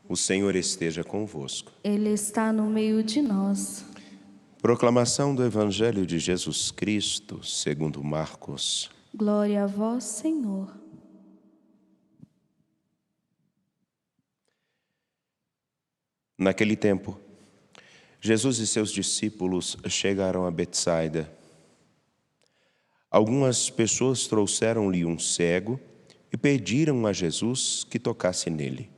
O Senhor esteja convosco. Ele está no meio de nós. Proclamação do Evangelho de Jesus Cristo, segundo Marcos. Glória a vós, Senhor. Naquele tempo, Jesus e seus discípulos chegaram a Betsaida. Algumas pessoas trouxeram-lhe um cego e pediram a Jesus que tocasse nele.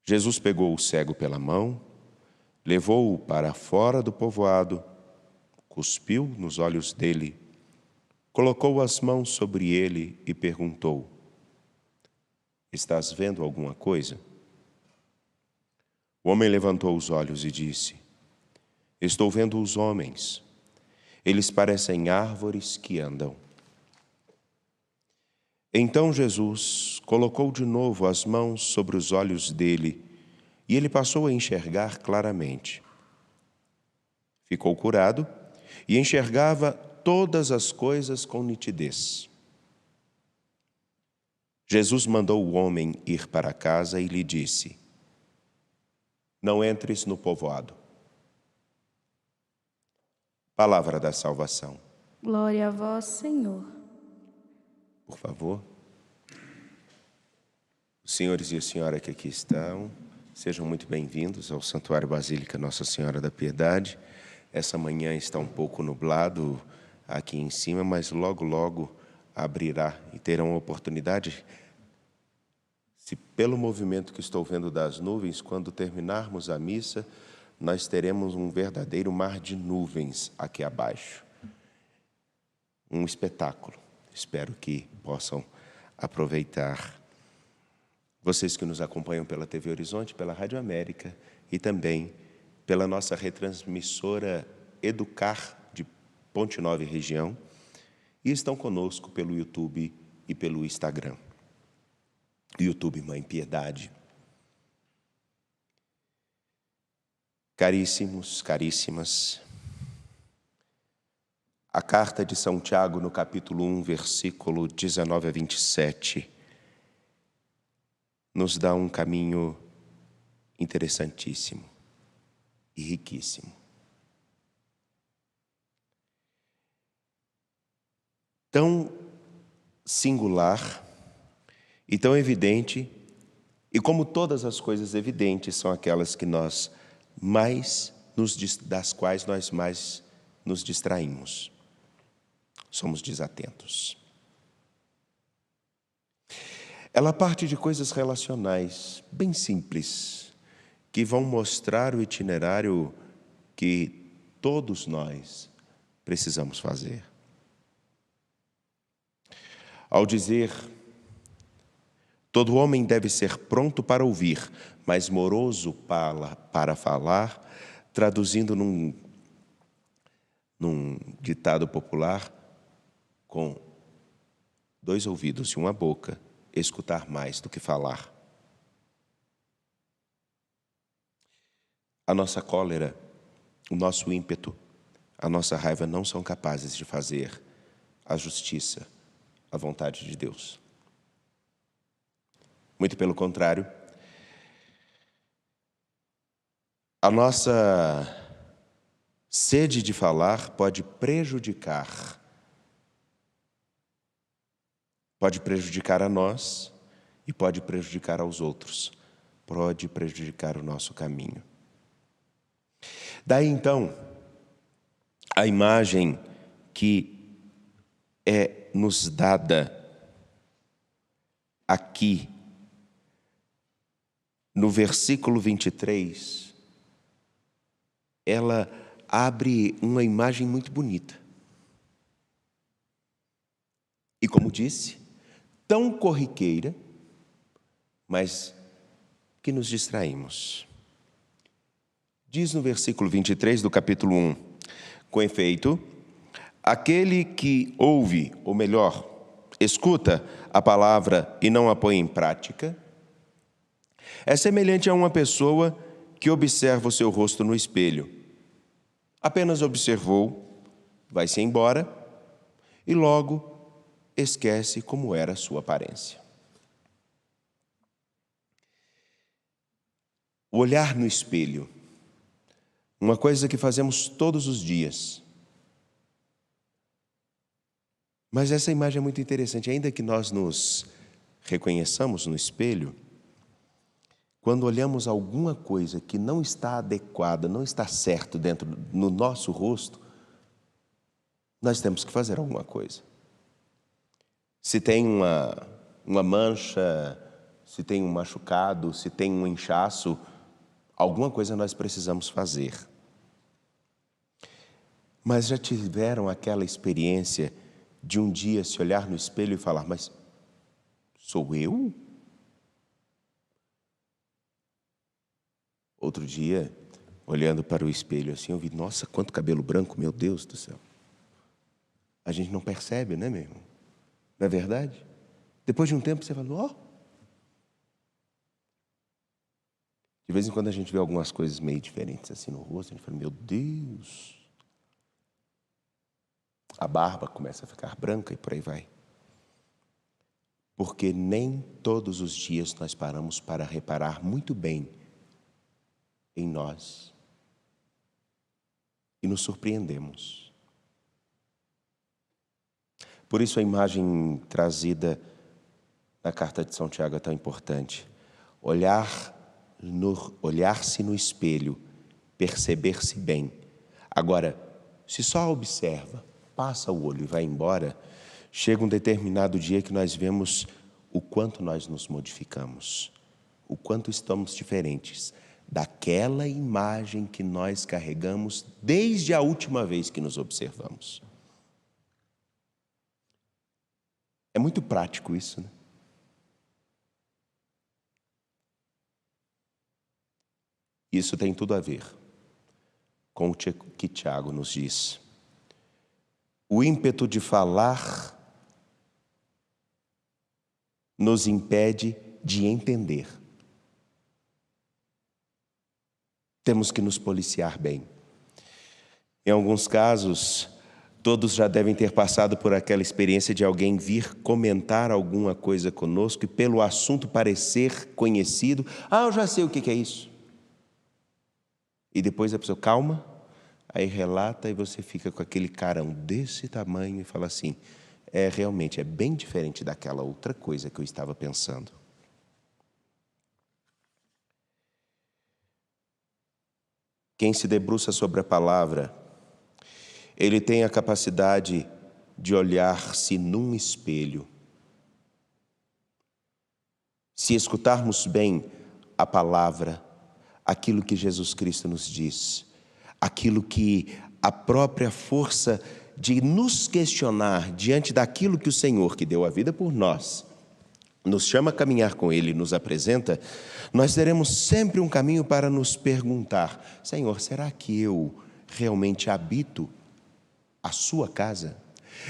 Jesus pegou o cego pela mão, levou-o para fora do povoado, cuspiu nos olhos dele, colocou as mãos sobre ele e perguntou: "Estás vendo alguma coisa?" O homem levantou os olhos e disse: "Estou vendo os homens. Eles parecem árvores que andam." Então Jesus colocou de novo as mãos sobre os olhos dele e ele passou a enxergar claramente. Ficou curado e enxergava todas as coisas com nitidez. Jesus mandou o homem ir para casa e lhe disse: "Não entres no povoado." Palavra da salvação. Glória a vós, Senhor. Por favor. Os senhores e a senhora que aqui estão, sejam muito bem-vindos ao Santuário Basílica Nossa Senhora da Piedade. Essa manhã está um pouco nublado aqui em cima, mas logo abrirá e terão a oportunidade, se pelo movimento que estou vendo das nuvens, quando terminarmos a missa, nós teremos um verdadeiro mar de nuvens aqui abaixo. Um espetáculo. Espero que possam aproveitar. Vocês que nos acompanham pela TV Horizonte, pela Rádio América e também pela nossa retransmissora Educar de Ponte Nova e região, e estão conosco pelo YouTube e pelo Instagram. YouTube Mãe Piedade. Caríssimos, caríssimas, a carta de São Tiago, no capítulo 1, versículo 19 a 27, nos dá um caminho interessantíssimo e riquíssimo. Tão singular e tão evidente, e como todas as coisas evidentes são aquelas que das quais nós mais nos distraímos. Somos desatentos. Ela parte de coisas relacionais, bem simples, que vão mostrar o itinerário que todos nós precisamos fazer. Ao dizer: "Todo homem deve ser pronto para ouvir, mas moroso para falar", traduzindo num ditado popular, com 2 ouvidos e uma boca, escutar mais do que falar. A nossa cólera, o nosso ímpeto, a nossa raiva não são capazes de fazer a justiça, a vontade de Deus. Muito pelo contrário, a nossa sede de falar pode prejudicar a nós e pode prejudicar aos outros, pode prejudicar o nosso caminho. Daí então, a imagem que é nos dada aqui, no versículo 23, ela abre uma imagem muito bonita. E como disse, tão corriqueira, mas que nos distraímos. Diz no versículo 23 do capítulo 1, com efeito, aquele que ouve, ou melhor, escuta a palavra e não a põe em prática, é semelhante a uma pessoa que observa o seu rosto no espelho. Apenas observou, vai-se embora e logo esquece como era a sua aparência. O olhar no espelho, uma coisa que fazemos todos os dias. Mas essa imagem é muito interessante, ainda que nós nos reconheçamos no espelho, quando olhamos alguma coisa que não está adequada, não está certo no nosso rosto, nós temos que fazer alguma coisa. Se tem uma mancha, se tem um machucado, se tem um inchaço, alguma coisa nós precisamos fazer. Mas já tiveram aquela experiência de um dia se olhar no espelho e falar, mas sou eu? Outro dia, olhando para o espelho assim, eu vi, nossa, quanto cabelo branco, meu Deus do céu. A gente não percebe, né, meu irmão? Não é verdade? Depois de um tempo você fala, ó. De vez em quando a gente vê algumas coisas meio diferentes assim no rosto, a gente fala, meu Deus. A barba começa a ficar branca e por aí vai. Porque nem todos os dias nós paramos para reparar muito bem em nós e nos surpreendemos. Por isso a imagem trazida na carta de São Tiago é tão importante. Olhar-se no espelho, perceber-se bem. Agora, se só observa, passa o olho e vai embora, chega um determinado dia que nós vemos o quanto nós nos modificamos, o quanto estamos diferentes daquela imagem que nós carregamos desde a última vez que nos observamos. É muito prático isso, né? Isso tem tudo a ver com o que Tiago nos diz. O ímpeto de falar nos impede de entender. Temos que nos policiar bem. Em alguns casos, todos já devem ter passado por aquela experiência de alguém vir comentar alguma coisa conosco e pelo assunto parecer conhecido, eu já sei o que é isso. E depois a pessoa, calma, aí relata e você fica com aquele carão desse tamanho e fala assim, realmente é bem diferente daquela outra coisa que eu estava pensando. Quem se debruça sobre a palavra, ele tem a capacidade de olhar-se num espelho. Se escutarmos bem a palavra, aquilo que Jesus Cristo nos diz, aquilo que a própria força de nos questionar diante daquilo que o Senhor, que deu a vida por nós, nos chama a caminhar com Ele, nos apresenta, nós teremos sempre um caminho para nos perguntar, Senhor, será que eu realmente habito a sua casa?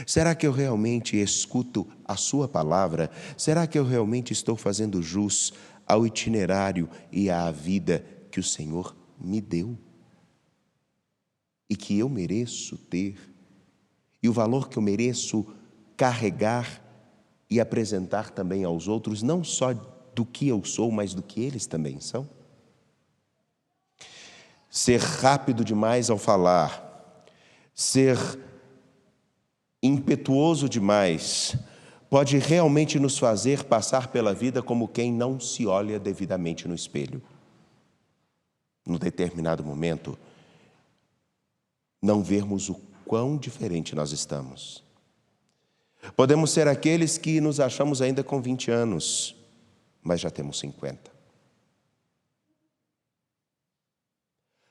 Será que eu realmente escuto a sua palavra? Será que eu realmente estou fazendo jus ao itinerário e à vida que o Senhor me deu? E que eu mereço ter? E o valor que eu mereço carregar e apresentar também aos outros, não só do que eu sou, mas do que eles também são? Ser rápido demais ao falar, ser impetuoso demais, pode realmente nos fazer passar pela vida como quem não se olha devidamente no espelho. Num determinado momento, não vermos o quão diferente nós estamos. Podemos ser aqueles que nos achamos ainda com 20 anos, mas já temos 50.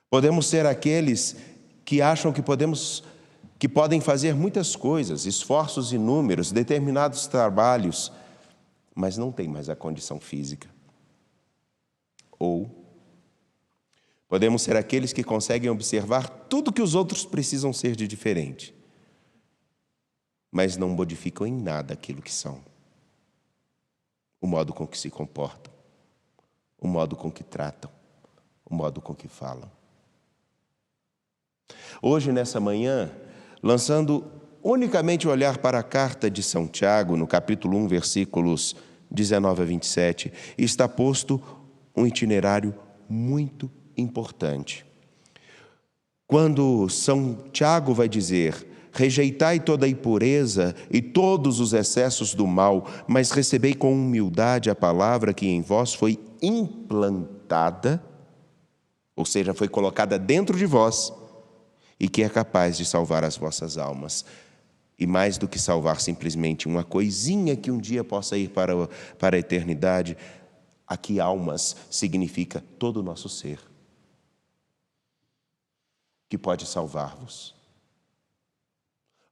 Podemos ser aqueles que acham que podem fazer muitas coisas, esforços inúmeros, determinados trabalhos, mas não têm mais a condição física. Ou podemos ser aqueles que conseguem observar tudo que os outros precisam ser de diferente, mas não modificam em nada aquilo que são. O modo com que se comportam, o modo com que tratam, o modo com que falam. Hoje, nessa manhã, lançando unicamente o olhar para a carta de São Tiago, no capítulo 1, versículos 19 a 27, está posto um itinerário muito importante. Quando São Tiago vai dizer: rejeitai toda a impureza e todos os excessos do mal, mas recebei com humildade a palavra que em vós foi implantada, ou seja, foi colocada dentro de vós, e que é capaz de salvar as vossas almas. E mais do que salvar simplesmente uma coisinha que um dia possa ir para a eternidade, aqui almas significa todo o nosso ser, que pode salvar-vos.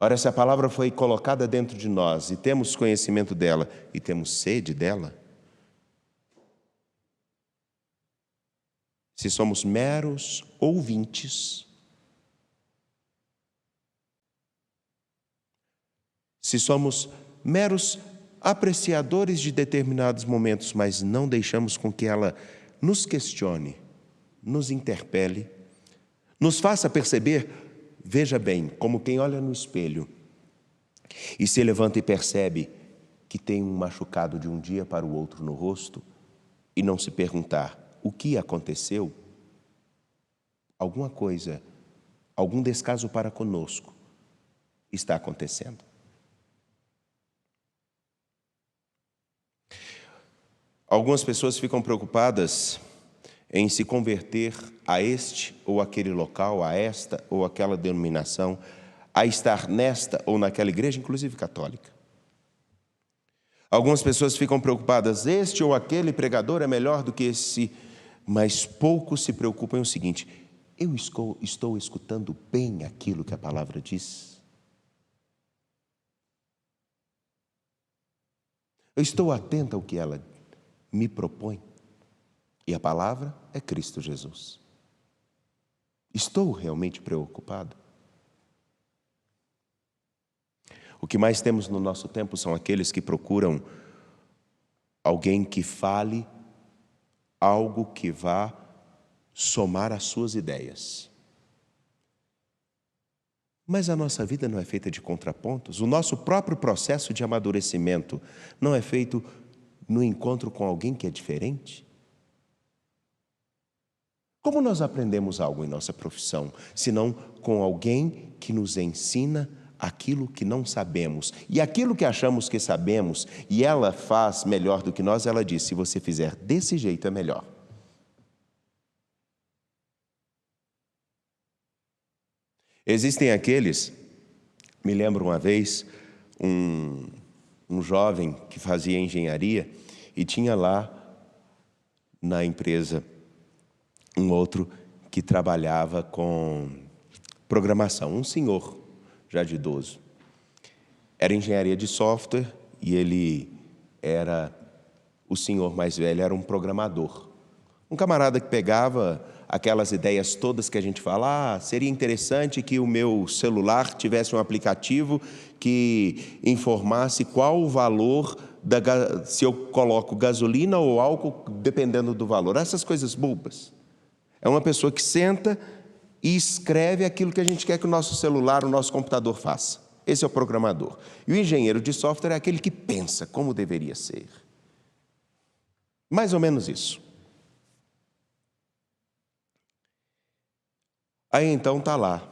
Ora, se a palavra foi colocada dentro de nós e temos conhecimento dela e temos sede dela, se somos meros ouvintes, se somos meros apreciadores de determinados momentos, mas não deixamos com que ela nos questione, nos interpele, nos faça perceber, veja bem, como quem olha no espelho e se levanta e percebe que tem um machucado de um dia para o outro no rosto e não se perguntar o que aconteceu, alguma coisa, algum descaso para conosco está acontecendo. Algumas pessoas ficam preocupadas em se converter a este ou aquele local, a esta ou aquela denominação, a estar nesta ou naquela igreja, inclusive católica. Algumas pessoas ficam preocupadas, este ou aquele pregador é melhor do que esse, mas poucos se preocupam o seguinte: eu estou escutando bem aquilo que a palavra diz? Eu estou atento ao que ela me propõe? E a palavra é Cristo Jesus. Estou realmente preocupado? O que mais temos no nosso tempo são aqueles que procuram alguém que fale algo que vá somar às suas ideias. Mas a nossa vida não é feita de contrapontos. O nosso próprio processo de amadurecimento não é feito no encontro com alguém que é diferente? Como nós aprendemos algo em nossa profissão, senão com alguém que nos ensina aquilo que não sabemos? E aquilo que achamos que sabemos, e ela faz melhor do que nós, ela diz: se você fizer desse jeito é melhor. Existem aqueles, me lembro uma vez, um jovem que fazia engenharia e tinha lá na empresa um outro que trabalhava com programação, um senhor já de idoso. Era engenharia de software e ele era, o senhor mais velho era um programador. Um camarada que pegava aquelas ideias todas que a gente fala: seria interessante que o meu celular tivesse um aplicativo que informasse qual o valor, se eu coloco gasolina ou álcool, dependendo do valor. Essas coisas bobas. É uma pessoa que senta e escreve aquilo que a gente quer que o nosso celular, o nosso computador faça. Esse é o programador. E o engenheiro de software é aquele que pensa como deveria ser. Mais ou menos isso. Aí então está lá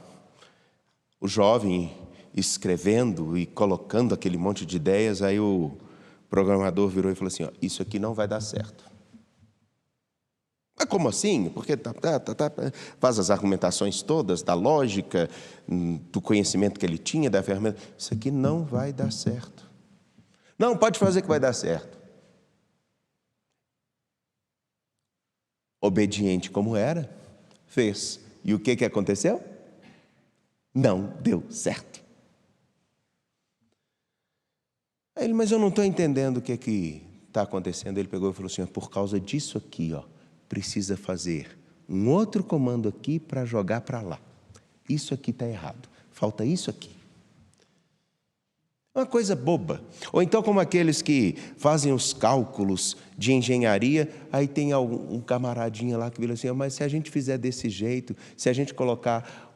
o jovem escrevendo e colocando aquele monte de ideias. Aí o programador virou e falou assim: isso aqui não vai dar certo. Mas como assim? Porque faz as argumentações todas da lógica, do conhecimento que ele tinha, da ferramenta. Isso aqui não vai dar certo. Não, pode fazer que vai dar certo. Obediente como era, fez. E o que aconteceu? Não deu certo. Aí ele: mas eu não estou entendendo o que está acontecendo. Ele pegou e falou assim: por causa disso aqui, precisa fazer um outro comando aqui para jogar para lá. Isso aqui está errado. Falta isso aqui. Uma coisa boba. Ou então como aqueles que fazem os cálculos de engenharia, aí tem um camaradinha lá que vira assim: mas se a gente fizer desse jeito, se a gente colocar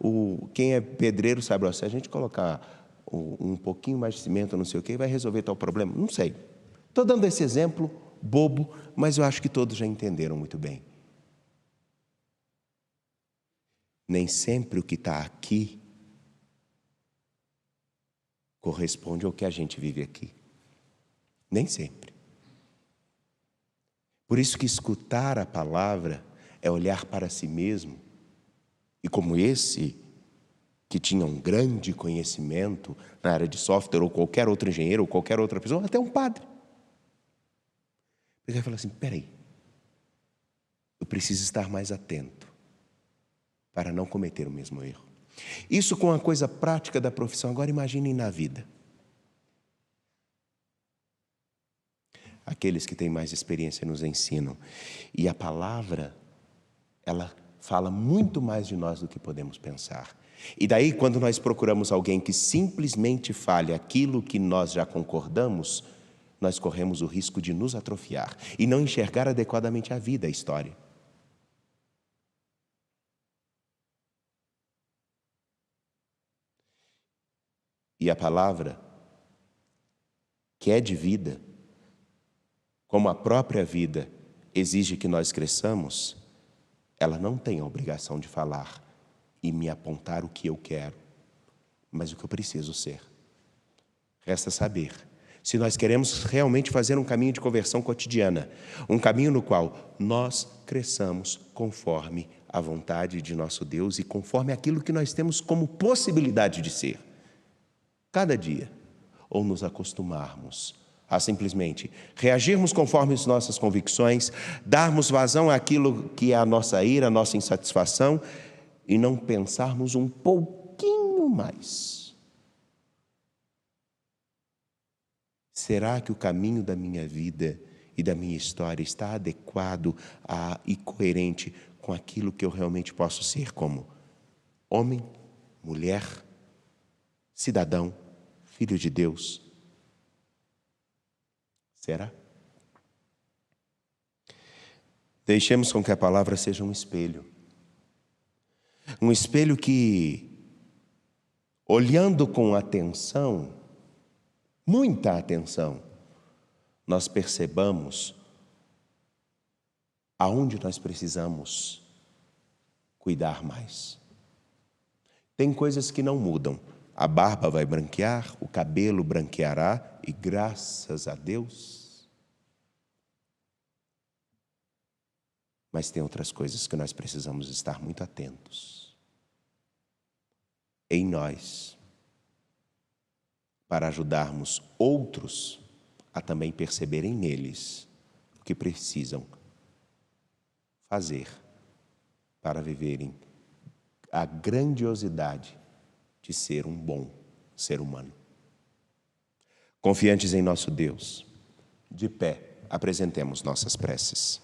quem é pedreiro sabe, se a gente colocar um pouquinho mais de cimento, não sei o que, vai resolver tal problema. Não sei. Estou dando esse exemplo bobo, mas eu acho que todos já entenderam muito bem. nem sempre o que está aqui corresponde ao que a gente vive aqui. Nem sempre. Por isso que escutar a palavra é olhar para si mesmo. E como esse, que tinha um grande conhecimento na área de software, ou qualquer outro engenheiro, ou qualquer outra pessoa, até um padre. Ele vai falar assim, peraí, eu preciso estar mais atento para não cometer o mesmo erro. Isso com a coisa prática da profissão. Agora imaginem na vida. Aqueles que têm mais experiência nos ensinam. E a palavra, ela fala muito mais de nós do que podemos pensar. E daí, quando nós procuramos alguém que simplesmente fale aquilo que nós já concordamos, nós corremos o risco de nos atrofiar e não enxergar adequadamente a vida, a história. E a palavra, que é de vida, como a própria vida exige que nós cresçamos, ela não tem a obrigação de falar e me apontar o que eu quero, mas o que eu preciso ser. Resta saber se nós queremos realmente fazer um caminho de conversão cotidiana, um caminho no qual nós cresçamos conforme a vontade de nosso Deus e conforme aquilo que nós temos como possibilidade de ser. Cada dia, ou nos acostumarmos a simplesmente reagirmos conforme as nossas convicções, darmos vazão àquilo que é a nossa ira, a nossa insatisfação, e não pensarmos um pouquinho mais. Será que o caminho da minha vida e da minha história está adequado e coerente com aquilo que eu realmente posso ser como homem, mulher, cidadão, filho de Deus? Será? Deixemos com que a palavra seja um espelho. Um espelho que, olhando com atenção, muita atenção, nós percebamos aonde nós precisamos cuidar mais. Tem coisas que não mudam. A barba vai branquear, o cabelo branqueará, e graças a Deus. Mas tem outras coisas que nós precisamos estar muito atentos em nós, para ajudarmos outros a também perceberem neles o que precisam fazer para viverem a grandiosidade de ser um bom ser humano. Confiantes em nosso Deus, de pé, apresentemos nossas preces.